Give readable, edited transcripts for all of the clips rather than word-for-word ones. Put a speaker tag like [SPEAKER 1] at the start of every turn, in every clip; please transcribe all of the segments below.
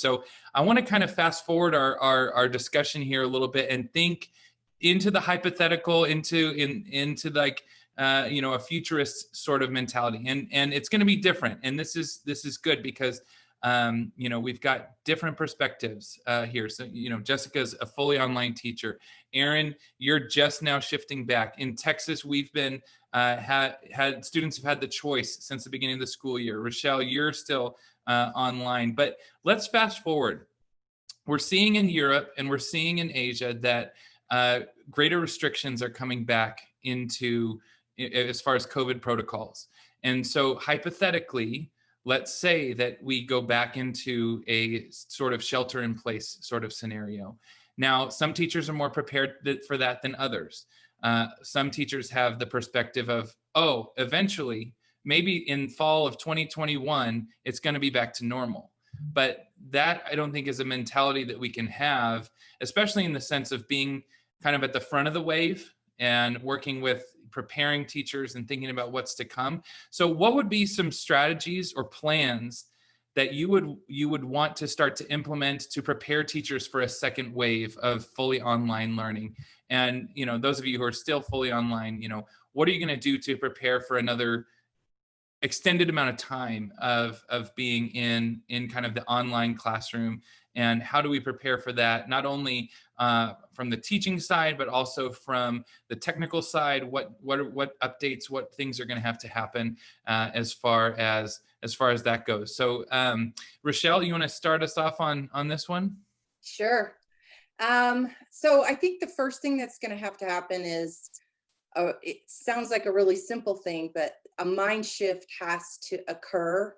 [SPEAKER 1] So I want to kind of fast forward our discussion here a little bit and think into the hypothetical, into like a futurist sort of mentality, and it's going to be different. And this is good because we've got different perspectives here. So, Jessica's a fully online teacher. Aaron, you're just now shifting back. In Texas, we've been had students have had the choice since the beginning of the school year. Rochelle, you're still online. But let's fast forward. We're seeing in Europe and we're seeing in Asia that greater restrictions are coming back into as far as COVID protocols. And so hypothetically, let's say that we go back into a sort of shelter in place sort of scenario. Now, some teachers are more prepared for that than others. Some teachers have the perspective of, oh, eventually, maybe in fall of 2021, it's going to be back to normal. But that, I don't think, is a mentality that we can have, especially in the sense of being kind of at the front of the wave and working with preparing teachers and thinking about what's to come. So what would be some strategies or plans that you would want to start to implement to prepare teachers for a second wave of fully online learning? And, those of you who are still fully online, what are you going to do to prepare for another extended amount of time of being in kind of the online classroom? And how do we prepare for that, not only from the teaching side, but also from the technical side? What updates, what things are going to happen as far as that goes? So Rochelle, you want to start us off on this one?
[SPEAKER 2] Sure. So I think the first thing that's going to happen is, it sounds like a really simple thing, but a mind shift has to occur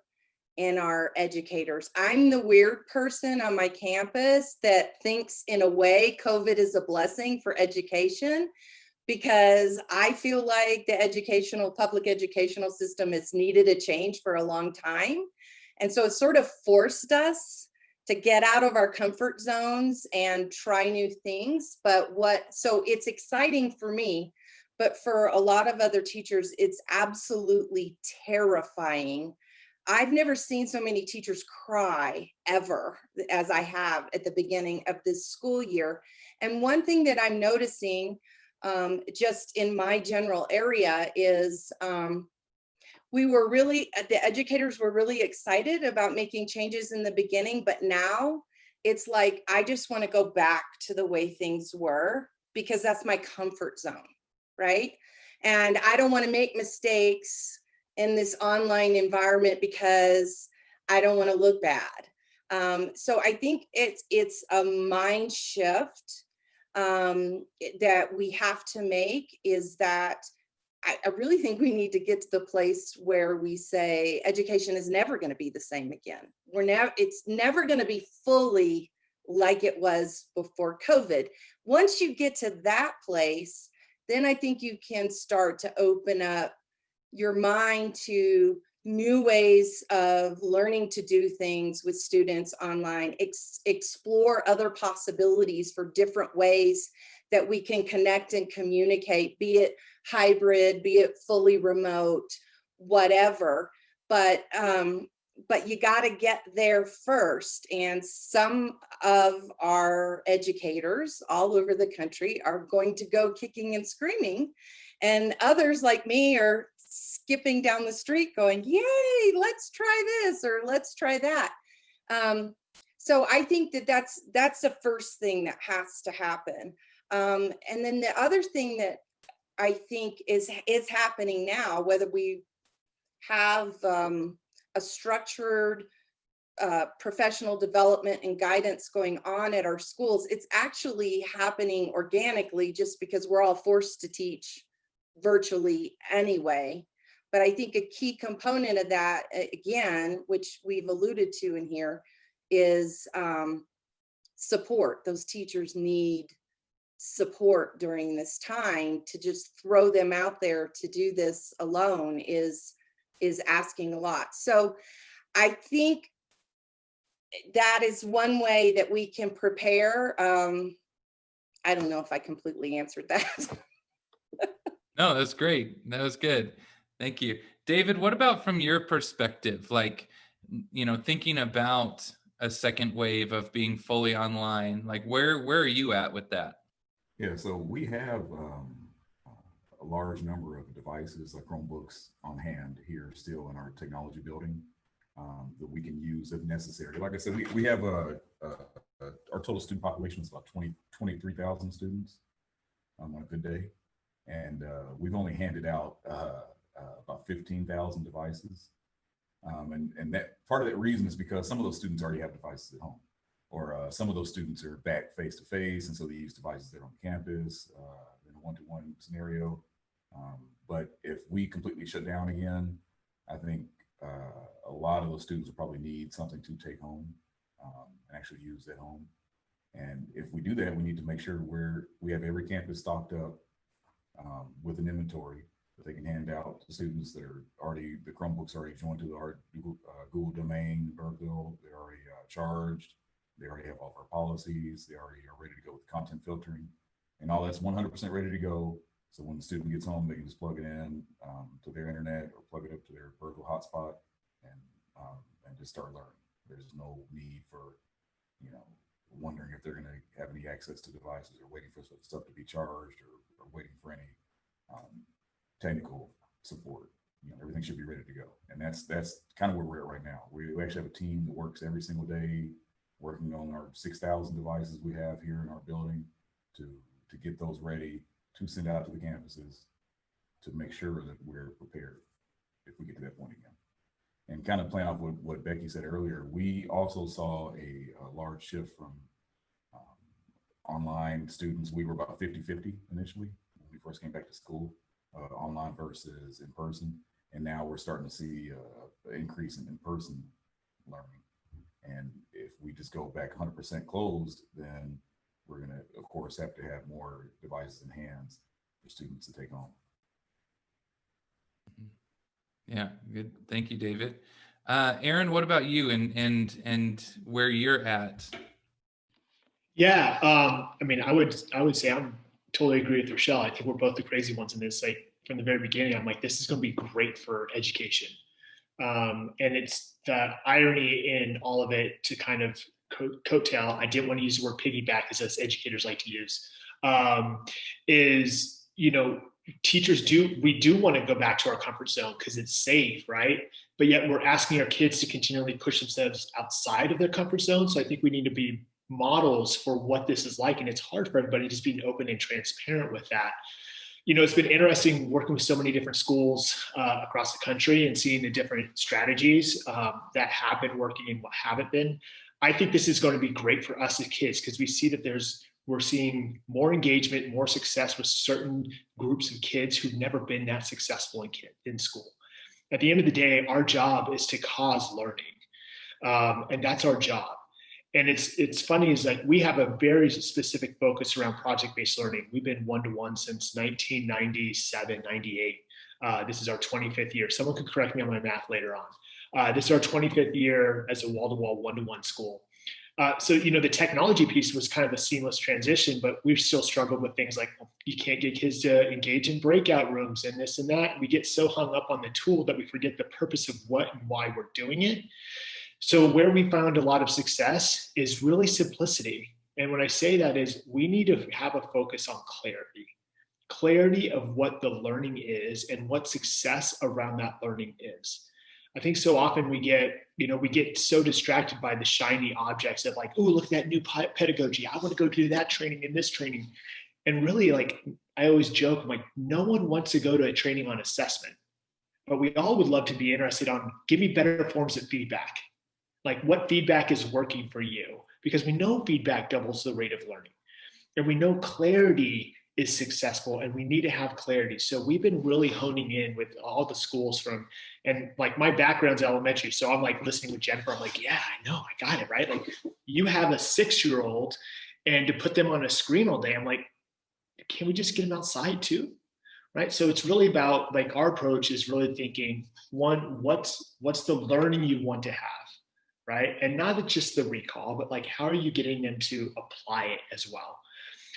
[SPEAKER 2] in our educators. I'm the weird person on my campus that thinks, in a way, COVID is a blessing for education, because I feel like the public educational system has needed a change for a long time. And so it sort of forced us to get out of our comfort zones and try new things. So it's exciting for me, but for a lot of other teachers, it's absolutely terrifying. I've never seen so many teachers cry ever as I have at the beginning of this school year. And one thing that I'm noticing just in my general area is the educators were really excited about making changes in the beginning, but now it's like, I just want to go back to the way things were because that's my comfort zone, right? And I don't want to make mistakes in this online environment because I don't want to look bad. So I think it's a mind shift that we have to make, is that I really think we need to get to the place where we say education is never going to be the same again. It's never going to be fully like it was before COVID. Once you get to that place, then I think you can start to open up your mind to new ways of learning to do things with students online, explore other possibilities for different ways that we can connect and communicate, be it hybrid, be it fully remote, whatever. But you got to get there first. And some of our educators all over the country are going to go kicking and screaming. And others like me are skipping down the street going, yay, let's try this or let's try that. So I think that's the first thing that has to happen. And then the other thing that I think is happening now, whether we have a structured professional development and guidance going on at our schools, it's actually happening organically just because we're all forced to teach virtually anyway. But I think a key component of that, again, which we've alluded to in here, is support. Those teachers need support during this time. To just throw them out there to do this alone is asking a lot. So I think that is one way that we can prepare. I don't know if I completely answered that.
[SPEAKER 1] No, that's great. That was good. Thank you. David, what about from your perspective? Like, thinking about a second wave of being fully online? Like where are you at with that?
[SPEAKER 3] Yeah, so we have a large number of devices like Chromebooks on hand here still in our technology building that we can use if necessary. Like I said, we have our total student population is about 23,000 students on a good day. And we've only handed out about 15,000 devices. And that part of that reason is because some of those students already have devices at home, or some of those students are back face to face, and so they use devices that are on campus in a one-to-one scenario. But if we completely shut down again, I think a lot of those students will probably need something to take home and actually use at home. And if we do that, we need to make sure we have every campus stocked up with an inventory that they can hand out to students that are already, the Chromebooks are already joined to our Google domain, Bergville. They're already charged. They already have all of our policies. They already are ready to go with content filtering, and all that's 100% ready to go. So when the student gets home, they can just plug it in to their internet or plug it up to their Bergville hotspot and just start learning. There's no need for, wondering if they're going to have any access to devices or waiting for stuff to be charged or waiting for any technical support. Everything should be ready to go. And that's kind of where we're at right now. We actually have a team that works every single day working on our 6,000 devices we have here in our building to get those ready to send out to the campuses to make sure that we're prepared if we get to that point again. And kind of playing off what Becky said earlier, we also saw a large shift from online students. We were about 50-50 initially when we first came back to school, online versus in person. And now we're starting to see an increase in in-person learning. And if we just go back 100% closed, then we're going to, of course, have to have more devices in hands for students to take home.
[SPEAKER 1] Yeah, good. Thank you, David. Aaron, what about you and where you're at?
[SPEAKER 4] Yeah, I would say I'm totally agree with Rochelle. I think we're both the crazy ones in this. Like from the very beginning, I'm like, this is going to be great for education. And it's the irony in all of it to kind of coattail. I didn't want to use the word piggyback as us educators like to use. Is teachers we do want to go back to our comfort zone because it's safe, right? But yet we're asking our kids to continually push themselves outside of their comfort zone. So I think we need to be models for what this is like, and it's hard for everybody just being open and transparent with that. It's been interesting working with so many different schools across the country and seeing the different strategies that have been working and what haven't been. I think this is going to be great for us as kids because we see that we're seeing more engagement, more success with certain groups of kids who've never been that successful in school. At the end of the day, our job is to cause learning, and that's our job. And it's funny is like we have a very specific focus around project-based learning. We've been one-to-one since 1997, 98. This is our 25th year. Someone could correct me on my math later on. This is our 25th year as a wall-to-wall, one-to-one school. So the technology piece was kind of a seamless transition, but we've still struggled with things like you can't get kids to engage in breakout rooms and this and that. We get so hung up on the tool that we forget the purpose of what and why we're doing it. So where we found a lot of success is really simplicity. And when I say that is we need to have a focus on clarity of what the learning is and what success around that learning is. I think so often we get so distracted by the shiny objects of like, oh, look at that new pedagogy. I want to go do that training and this training. And really, like, I always joke, I'm like, no one wants to go to a training on assessment, but we all would love to be interested on, give me better forms of feedback. Like what feedback is working for you? Because we know feedback doubles the rate of learning. And we know clarity is successful and we need to have clarity. So we've been really honing in with all the schools and like my background's elementary. So I'm like listening with Jennifer. I'm like, yeah, I know, I got it, right? Like you have a 6-year-old and to put them on a screen all day, I'm like, can we just get them outside too? Right. So it's really about like our approach is really thinking, one, what's the learning you want to have? Right. And not just the recall, but like, how are you getting them to apply it as well?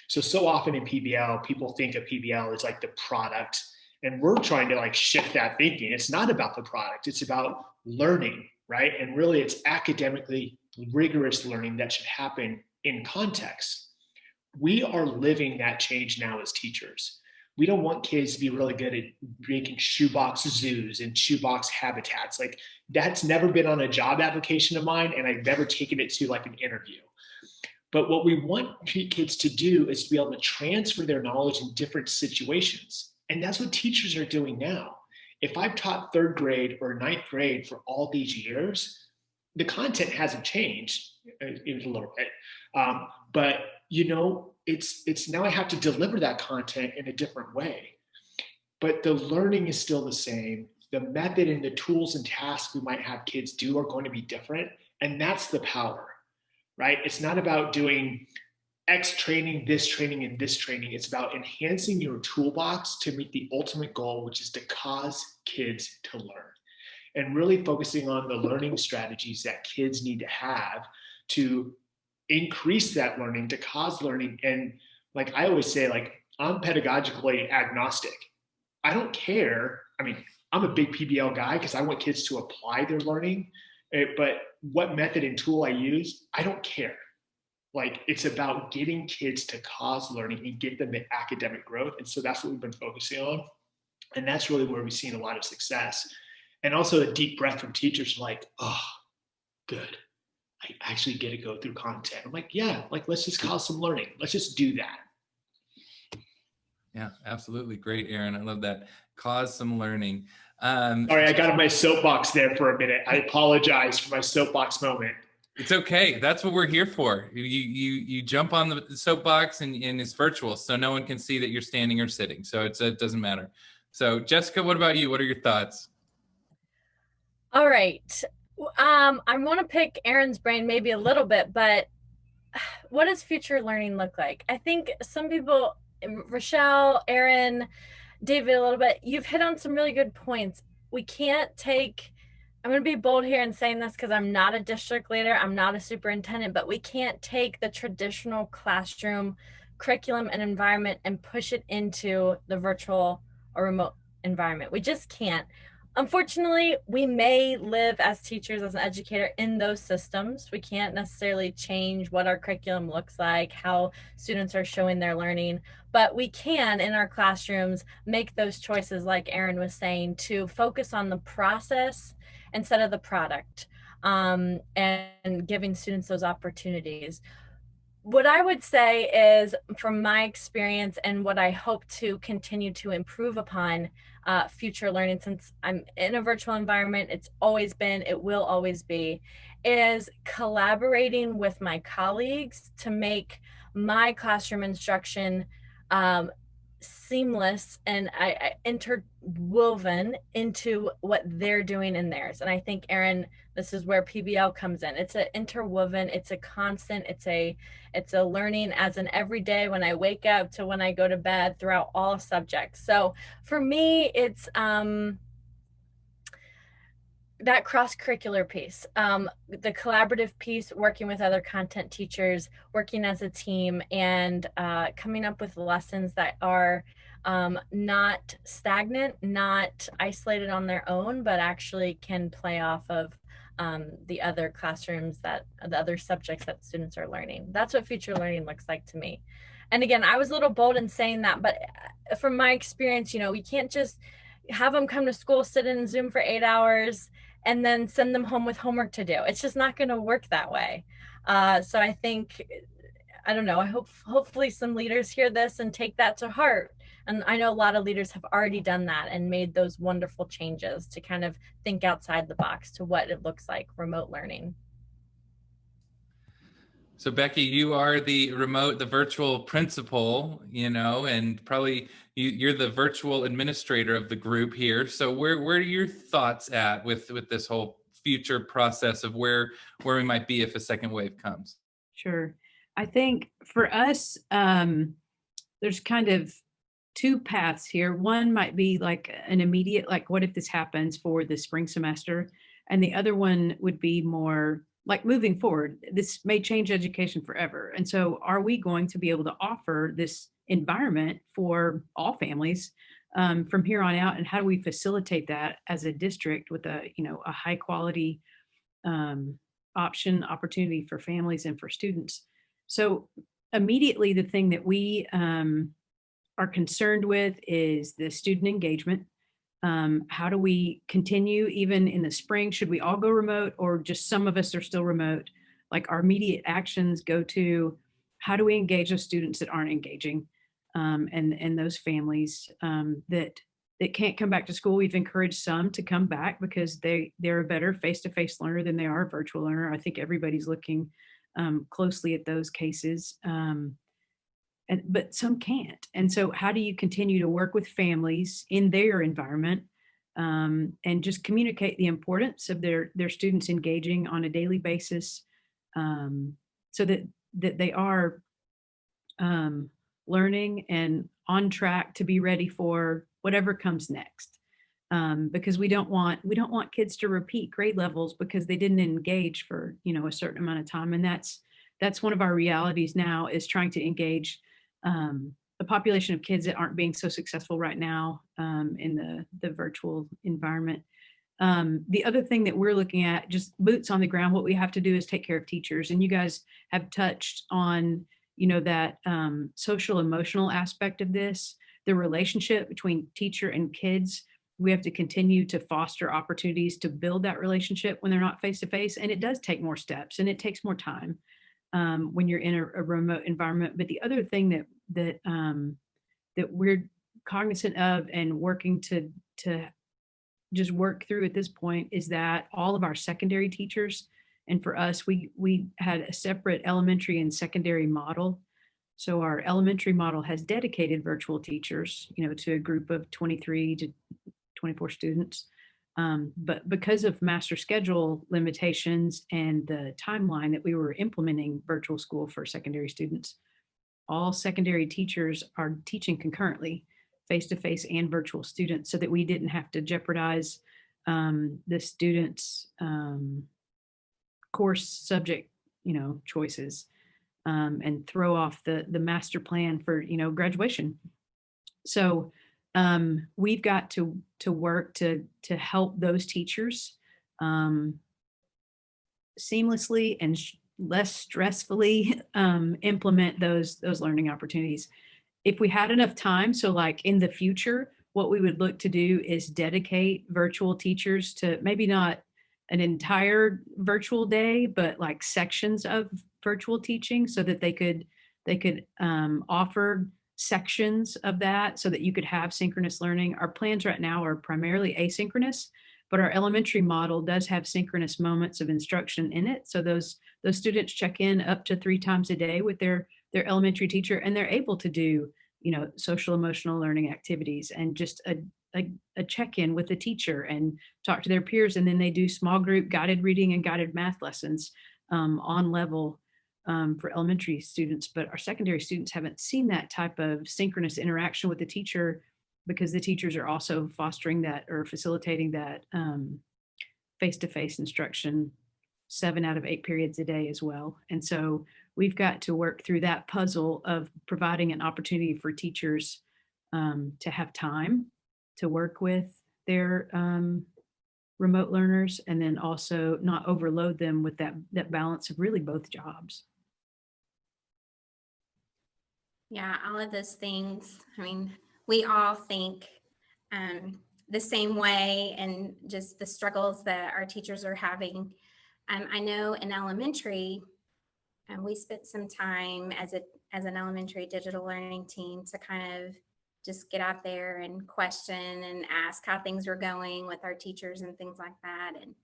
[SPEAKER 4] So often in PBL, people think of PBL as like the product, and we're trying to like shift that thinking. It's not about the product. It's about learning, right? And really it's academically rigorous learning that should happen in context. We are living that change now as teachers. We don't want kids to be really good at making shoebox zoos and shoebox habitats. Like, that's never been on a job application of mine, and I've never taken it to like an interview. But what we want kids to do is to be able to transfer their knowledge in different situations. And that's what teachers are doing now. If I've taught third grade or ninth grade for all these years, the content hasn't changed, even a little bit. But you know, it's now I have to deliver that content in a different way. But the learning is still the same. The method and the tools and tasks we might have kids do are going to be different. And that's the power, right? It's not about doing X training, this training, and this training. It's about enhancing your toolbox to meet the ultimate goal, which is to cause kids to learn. And really focusing on the learning strategies that kids need to have to increase that learning, to cause learning. And like I always say, like, I'm pedagogically agnostic. I don't care. I mean, I'm a big PBL guy because I want kids to apply their learning, but what method and tool I use, I don't care. Like, it's about getting kids to cause learning and get them the academic growth. And so that's what we've been focusing on. And that's really where we've seen a lot of success. And also a deep breath from teachers like, oh, good. I actually get to go through content. I'm like, yeah, like, let's just cause some learning. Let's just do that.
[SPEAKER 1] Yeah, absolutely. Great, Aaron. I love that. Cause some learning.
[SPEAKER 4] Sorry, I got on my soapbox there for a minute. I apologize for my soapbox moment.
[SPEAKER 1] It's okay. That's what we're here for. You jump on the soapbox and it's virtual, so no one can see that you're standing or sitting. So it doesn't matter. So Jessica, what about you? What are your thoughts?
[SPEAKER 5] All right. I want to pick Aaron's brain maybe a little bit, but what does future learning look like? I think some people, Rochelle, Aaron, David, a little bit, you've hit on some really good points. We can't take, I'm going to be bold here in saying this because I'm not a district leader, I'm not a superintendent, but we can't take the traditional classroom curriculum and environment and push it into the virtual or remote environment. We just can't. Unfortunately, we may live as teachers, as an educator, in those systems. We can't necessarily change what our curriculum looks like, how students are showing their learning, but we can, in our classrooms, make those choices, like Aaron was saying, to focus on the process instead of the product, and giving students those opportunities. What I would say is, from my experience and what I hope to continue to improve upon future learning, since I'm in a virtual environment, it's always been, it will always be, is collaborating with my colleagues to make my classroom instruction seamless and interwoven into what they're doing in theirs. And I think, Aaron, this is where PBL comes in. It's an interwoven, it's a constant, it's a learning as an everyday, when I wake up to when I go to bed, throughout all subjects. So for me, it's that cross-curricular piece, the collaborative piece, working with other content teachers, working as a team, and coming up with lessons that are not stagnant, not isolated on their own, but actually can play off of the other classrooms, the other subjects that students are learning. That's what future learning looks like to me. And again, I was a little bold in saying that, but from my experience, we can't just have them come to school, sit in Zoom for 8 hours, and then send them home with homework to do. It's just not going to work that way. So I think, I don't know, I hope hopefully some leaders hear this and take that to heart. And I know a lot of leaders have already done that and made those wonderful changes to kind of think outside the box to what it looks like remote learning.
[SPEAKER 1] So Becky, you are the virtual principal, and probably you're the virtual administrator of the group here. So where are your thoughts at with this whole future process of where we might be if a second wave comes?
[SPEAKER 6] Sure. I think for us, there's kind of two paths here. One might be like an immediate, like, what if this happens for the spring semester? And the other one would be more like, moving forward, this may change education forever. And so are we going to be able to offer this environment for all families from here on out? And how do we facilitate that as a district with a high quality opportunity for families and for students. So immediately, the thing that we are concerned with is the student engagement. How do we continue even in the spring? Should we all go remote, or just some of us are still remote? Like, our immediate actions go to, how do we engage those students that aren't engaging, and those families that can't come back to school. We've encouraged some to come back because they're a better face-to-face learner than they are a virtual learner. I think everybody's looking closely at those cases. But some can't. And so how do you continue to work with families in their environment, and just communicate the importance of their students engaging on a daily basis, so that they are learning and on track to be ready for whatever comes next. Because we don't want kids to repeat grade levels because they didn't engage for, a certain amount of time. And that's one of our realities now, is trying to engage a population of kids that aren't being so successful right now in the virtual environment. The other thing that we're looking at, just boots on the ground, what we have to do is take care of teachers. And you guys have touched on, that social emotional aspect of this, the relationship between teacher and kids. We have to continue to foster opportunities to build that relationship when they're not face to face. And it does take more steps and it takes more time when you're in a remote environment. But the other thing that we're cognizant of and working to just work through at this point is that all of our secondary teachers, and for us, we had a separate elementary and secondary model. So our elementary model has dedicated virtual teachers, to a group of 23 to 24 students. But because of master schedule limitations and the timeline that we were implementing virtual school for secondary students, all secondary teachers are teaching concurrently, face-to-face and virtual students, so that we didn't have to jeopardize the students' course subject, choices, and throw off the master plan for, graduation. So we've got to work to help those teachers seamlessly and less stressfully implement those learning opportunities. If we had enough time, so like in the future, what we would look to do is dedicate virtual teachers to maybe not an entire virtual day, but like sections of virtual teaching, so that they could offer sections of that so that you could have synchronous learning. Our plans right now are primarily asynchronous, but our elementary model does have synchronous moments of instruction in it. So those students check in up to 3 times a day with their elementary teacher, and they're able to do, social emotional learning activities and just a check-in with the teacher and talk to their peers. And then they do small group guided reading and guided math lessons on level for elementary students. But our secondary students haven't seen that type of synchronous interaction with the teacher, because the teachers are also fostering that or facilitating that face-to-face instruction 7 out of 8 periods a day as well. And so we've got to work through that puzzle of providing an opportunity for teachers to have time to work with their remote learners, and then also not overload them with that balance of really both jobs.
[SPEAKER 7] Yeah, all of those things. I mean, we all think the same way, and just the struggles that our teachers are having. I know in elementary, we spent some time as an elementary digital learning team to kind of just get out there and question and ask how things were going with our teachers and things like that. And,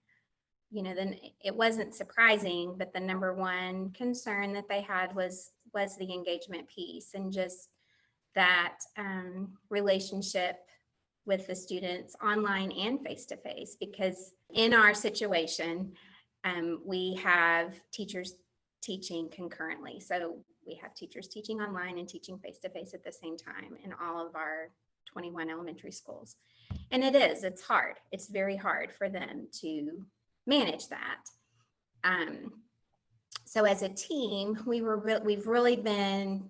[SPEAKER 7] then it wasn't surprising, but the number one concern that they had was the engagement piece, and just that relationship with the students online and face-to-face. Because in our situation, we have teachers teaching concurrently. So we have teachers teaching online and teaching face-to-face at the same time in all of our 21 elementary schools. And it's hard. It's very hard for them to manage that. So as a team, we've really been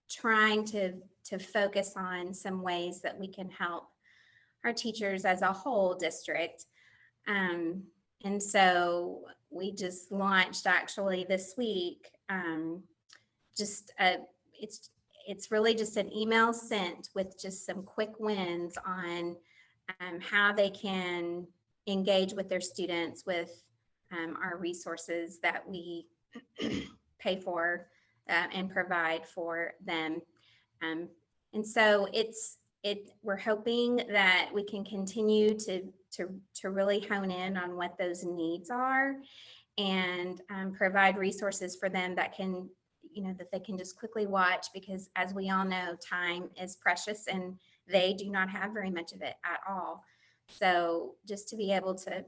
[SPEAKER 7] trying to focus on some ways that we can help our teachers as a whole district And so we just launched actually this week, it's really just an email sent with just some quick wins on how they can engage with their students with our resources that we pay for and provide for them. And so we're hoping that we can continue to really hone in on what those needs are and provide resources for them that can, that they can just quickly watch, because as we all know, time is precious and they do not have very much of it at all. So just to be able to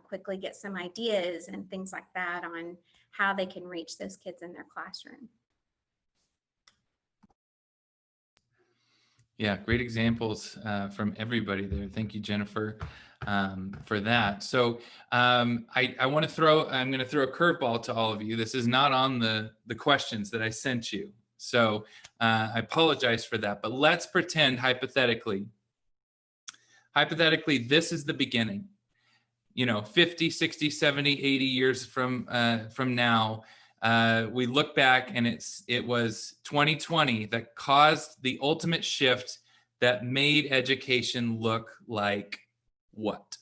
[SPEAKER 7] quickly get some ideas and things like that on how they can reach those kids in their classroom.
[SPEAKER 1] Yeah, great examples from everybody there. Thank you, Jennifer, for that. So I'm going to throw a curveball to all of you. This is not on the questions that I sent you. So I apologize for that, but let's pretend hypothetically, this is the beginning. 50, 60, 70, 80 years from now, we look back and it was 2020 that caused the ultimate shift that made education look like what?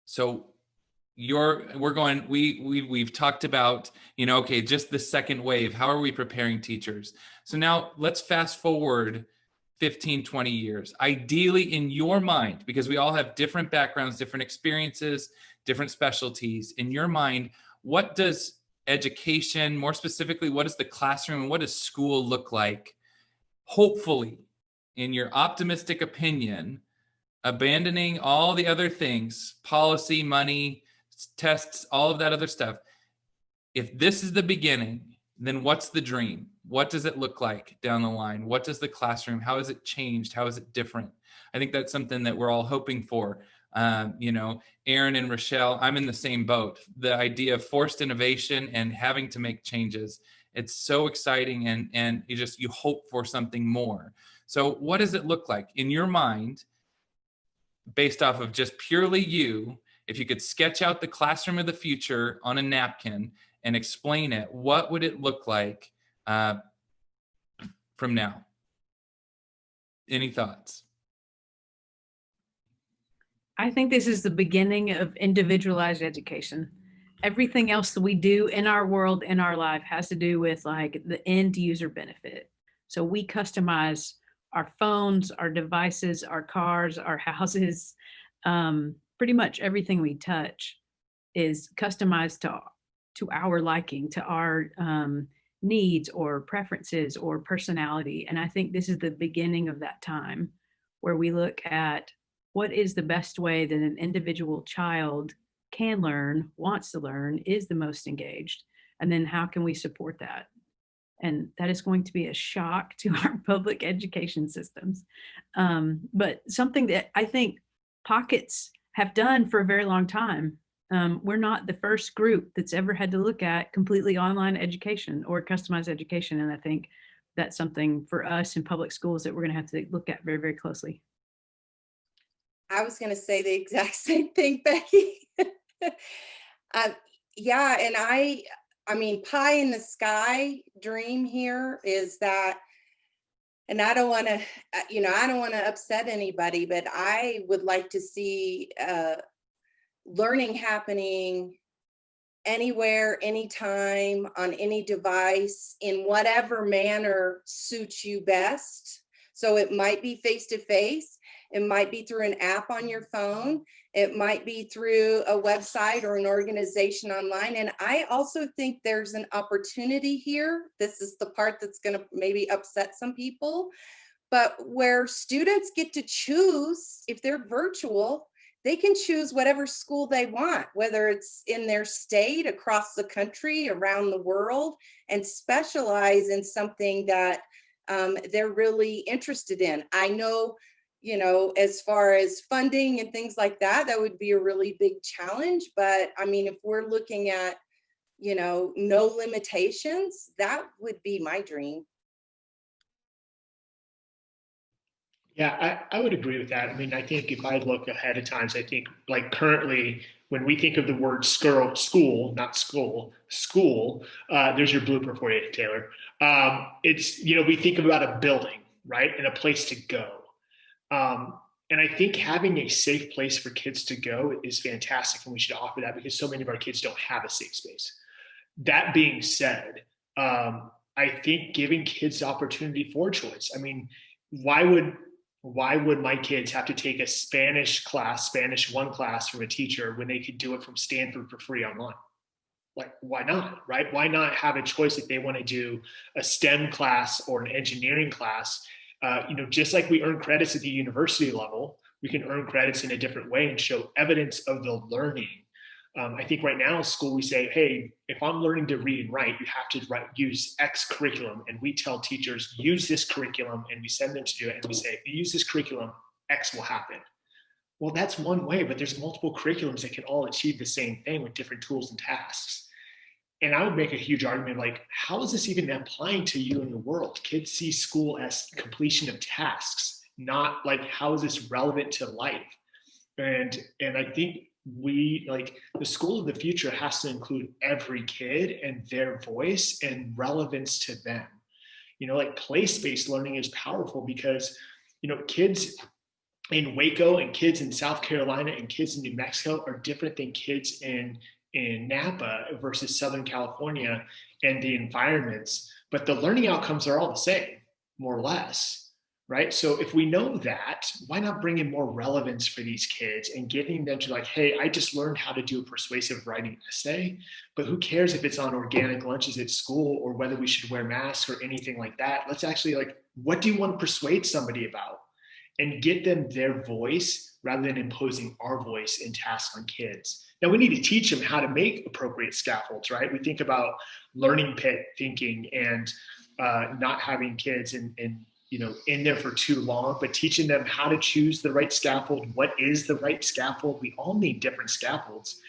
[SPEAKER 1] So we've talked about, okay, just the second wave. How are we preparing teachers? So now let's fast forward 15, 20 years, ideally in your mind, because we all have different backgrounds, different experiences, different specialties. In your mind, what does education, more specifically, what does the classroom and what does school look like? Hopefully, in your optimistic opinion, abandoning all the other things, policy, money, tests, all of that other stuff. If this is the beginning, then what's the dream? What does it look like down the line? What does the classroom, how has it changed? How is it different? I think that's something that we're all hoping for. Aaron and Rochelle, I'm in the same boat. The idea of forced innovation and having to make changes, it's so exciting, and you hope for something more. So what does it look like in your mind, based off of just purely you? If you could sketch out the classroom of the future on a napkin and explain it, what would it look like from now? Any thoughts?
[SPEAKER 6] I think this is the beginning of individualized education. Everything else that we do in our world, in our life, has to do with like the end user benefit. So we customize our phones, our devices, our cars, our houses. Pretty much everything we touch is customized to our liking, to our needs or preferences or personality. And I think this is the beginning of that time where we look at what is the best way that an individual child can learn, wants to learn, is the most engaged, and then how can we support that? And that is going to be a shock to our public education systems. But something that I think pockets have done for a very long time. We're not the first group that's ever had to look at completely online education or customized education. And I think that's something for us in public schools that we're going to have to look at very, very closely.
[SPEAKER 2] I was going to say the exact same thing, Becky. Yeah, and I mean, pie in the sky dream here is that, and I don't want to, I don't want to upset anybody, but I would like to see learning happening anywhere, anytime, on any device, in whatever manner suits you best. So it might be face-to-face. It might be through an app on your phone. It might be through a website or an organization online. And I also think there's an opportunity here. This is the part that's going to maybe upset some people, but where students get to choose, if they're virtual, they can choose whatever school they want, whether it's in their state, across the country, around the world, and specialize in something that they're really interested in. I know, as far as funding and things like that, that would be a really big challenge. But I mean, if we're looking at, no limitations, that would be my dream.
[SPEAKER 4] Yeah, I would agree with that. I mean, I think if I look ahead of times, I think like currently, when we think of the word school, not school, there's your blooper for you, Taylor. It's, we think about a building, right? And a place to go. Um, and I think having a safe place for kids to go is fantastic. And we should offer that because so many of our kids don't have a safe space. That being said, I think giving kids the opportunity for choice. I mean, why would my kids have to take a Spanish 1 class from a teacher when they could do it from Stanford for free online? Like, why not, right? Why not have a choice if they want to do a STEM class or an engineering class? Just like we earn credits at the university level, we can earn credits in a different way and show evidence of the learning. I think right now in school, we say, hey, if I'm learning to read and write, you have to use X curriculum. And we tell teachers, use this curriculum, and we send them to do it. And we say, if you use this curriculum, X will happen. Well, that's one way, but there's multiple curriculums that can all achieve the same thing with different tools and tasks. And I would make a huge argument like, how is this even applying to you in the world? Kids see school as completion of tasks, not like, how is this relevant to life? And I think the school of the future has to include every kid and their voice and relevance to them. Like place-based learning is powerful because, kids in Waco and kids in South Carolina and kids in New Mexico are different than kids in Napa versus Southern California and the environments, but the learning outcomes are all the same, more or less, right? So if we know that, why not bring in more relevance for these kids and getting them to like, hey, I just learned how to do a persuasive writing essay, but who cares if it's on organic lunches at school or whether we should wear masks or anything like that? Let's actually what do you want to persuade somebody about? And get them their voice rather than imposing our voice and tasks on kids. Now we need to teach them how to make appropriate scaffolds, right? We think about learning pit thinking and not having kids in there for too long, but teaching them how to choose the right scaffold. What is the right scaffold? We all need different scaffolds.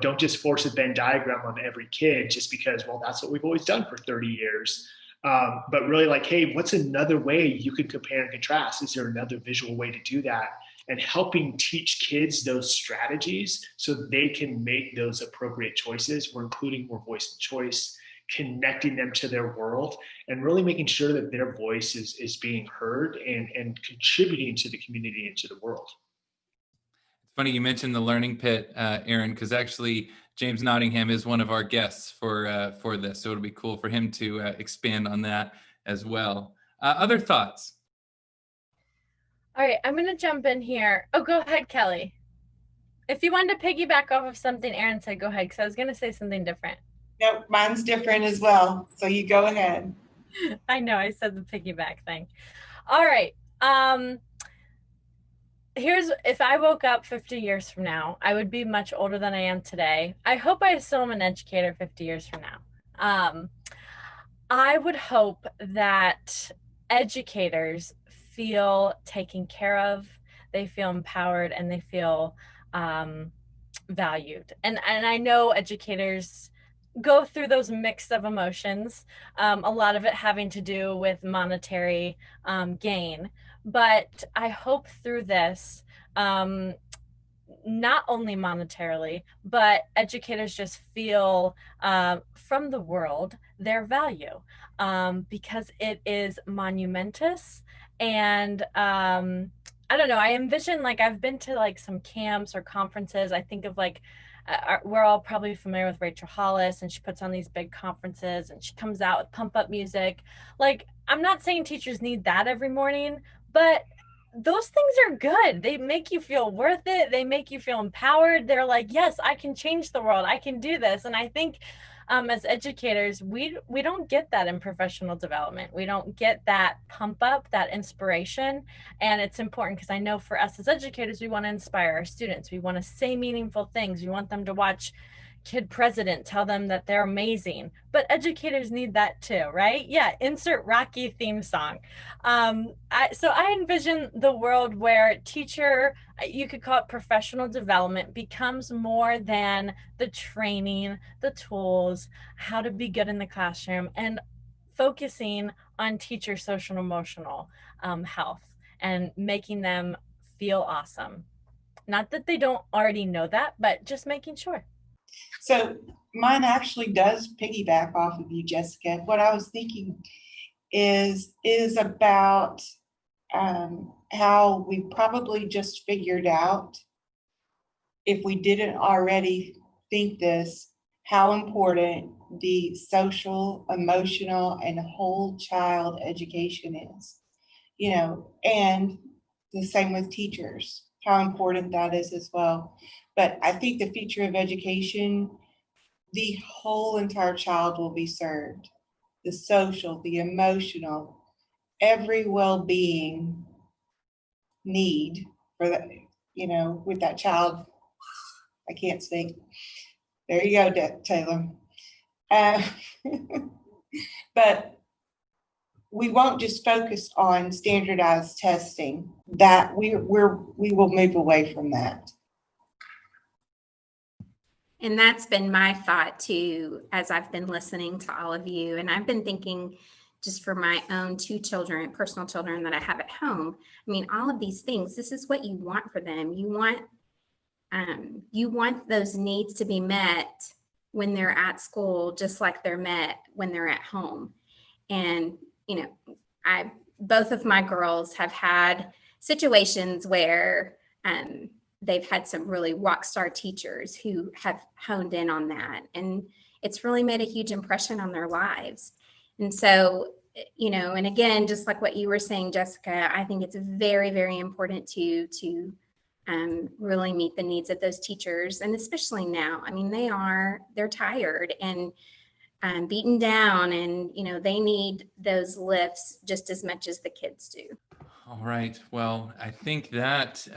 [SPEAKER 4] Don't just force a Venn diagram on every kid just because, well, that's what we've always done for 30 years. But really hey, what's another way you could compare and contrast? Is there another visual way to do that? And helping teach kids those strategies so they can make those appropriate choices. We're including more voice and choice, connecting them to their world, and really making sure that their voice is being heard and contributing to the community and to the world.
[SPEAKER 1] It's funny you mentioned the learning pit, Aaron, because actually James Nottingham is one of our guests for this, so it'll be cool for him to expand on that as well. Other thoughts?
[SPEAKER 5] All right, I'm going to jump in here. Oh, go ahead, Kelly. If you wanted to piggyback off of something Aaron said, go ahead, because I was going to say something different.
[SPEAKER 8] Nope, mine's different as well. So you go ahead.
[SPEAKER 5] I know, I said the piggyback thing. All right. Here's, if I woke up 50 years from now, I would be much older than I am today. I hope I still am an educator 50 years from now. I would hope that educators feel taken care of, they feel empowered, and they feel valued. And I know educators go through those mix of emotions, a lot of it having to do with monetary gain. But I hope through this, not only monetarily, but educators just feel from the world their value, because it is monumentous. And I don't know, I envision, I've been to some camps or conferences. I think of we're all probably familiar with Rachel Hollis, and she puts on these big conferences and she comes out with pump up music. I'm not saying teachers need that every morning, but those things are good. They make you feel worth it. They make you feel empowered. They're like, yes, I can change the world. I can do this. And I think as educators, we don't get that in professional development. We don't get that pump up, that inspiration. And it's important because I know for us as educators, we want to inspire our students. We want to say meaningful things. We want them to watch Kid President tell them that they're amazing. But educators need that too, right? Yeah, insert Rocky theme song. So I envision the world where teacher, you could call it professional development, becomes more than the training, the tools, how to be good in the classroom, and focusing on teacher social and emotional health. and making them feel awesome. Not that they don't already know that, but just making sure.
[SPEAKER 8] So mine actually does piggyback off of you, Jessica. What I was thinking is about how we probably just figured out, if we didn't already think this, how important the social, emotional, and whole child education is, you know, and the same with teachers, how important that is as well. But I think the future of education, the whole entire child will be served. The social, the emotional, every well-being need for that, you know, with that child. I can't speak. There you go, Taylor. But we won't just focus on standardized testing. That we will move away from that.
[SPEAKER 7] And that's been my thought too, as I've been listening to all of you. And I've been thinking, just for my own 2 children, personal children that I have at home. I mean, all of these things, this is what you want for them. You want those needs to be met when they're at school, just like they're met when they're at home. And, you know, both of my girls have had situations where they've had some really rock star teachers who have honed in on that. And it's really made a huge impression on their lives. And so, you know, and again, just like what you were saying, Jessica, I think it's very, very important to really meet the needs of those teachers. And especially now, I mean, they're tired and beaten down, and, you know, they need those lifts just as much as the kids do.
[SPEAKER 1] All right. Well, I think that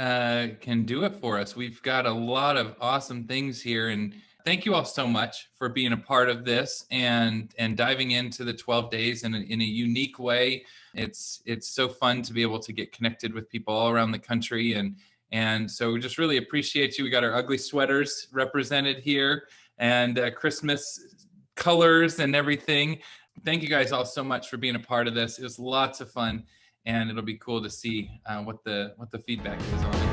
[SPEAKER 1] can do it for us. We've got a lot of awesome things here, and thank you all so much for being a part of this and diving into the 12 days in a unique way. It's so fun to be able to get connected with people all around the country, and so we just really appreciate you. We got our ugly sweaters represented here, and Christmas colors and everything. Thank you guys all so much for being a part of this. It was lots of fun, and it'll be cool to see what the feedback is on it.